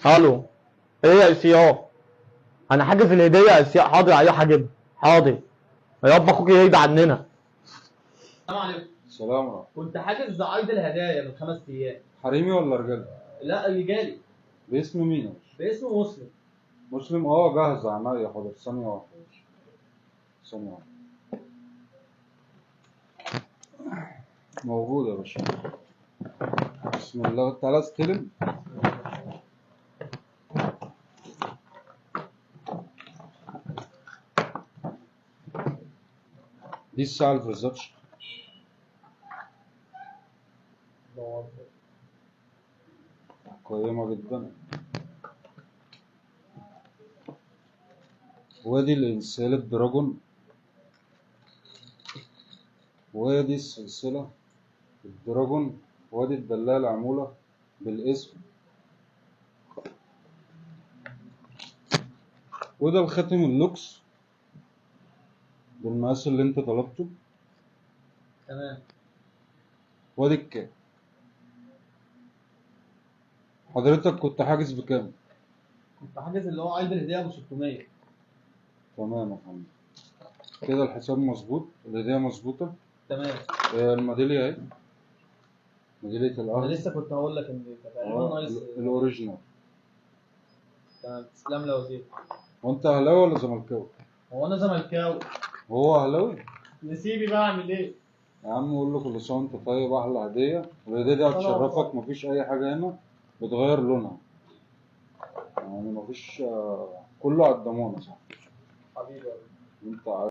الو. ايه يا اسياء؟ انا حاجز الهديه يا اسياء. حاضر، ايوه حاجبها. حاضر. يا رب اخوك يهدى عننا. السلام عليكم. سلام عليكم. كنت حاجز عيد الهدايا من 5 ايام. حريمي ولا رجالي؟ لا، رجالي. باسم مين يا باشا؟ باسم مسلم. مسلم، جاهز عينيا. حاضر، ثانية واحدة. ثانية واحدة. موجود يا باشا. بسم الله، تعالى استلم. دي الساعة الفرزاتش. قيمة جدا. وادي الانسيال الدراجون. وادي السلسلة الدراجون. وادي الدلالة العمولة بالاسم. وده الخاتم اللوكس بالمقاس اللي انت طلبته. تمام. وادي الكام. حضرتك كنت حاجز بكام؟ كنت حاجز اللي هو عيد الهدايا ب 600. تمام يا فندم. كده الحساب مظبوط، الهدية مظبوطة. تمام. الميدالية اهي. ميدالية انا الأهلي. لسه كنت هقول لك ان تقريبا ناقص. الأوريجينال. تمام، تسلم لي يا وزير. وأنت أهلاوي ولا زملكاوي؟ هو انا زملكاوي. وهو أهلاوي؟ نسيبي بقى اعمل ايه؟ يا عم قول له كل سنة وأنت طيب، أحلى هدية، والهدية دي هتشرفك. مفيش أي حاجة هنا بتغير لونها، يعني مفيش، كله على الضمان. صح؟ حبيبي يا وزير. أنت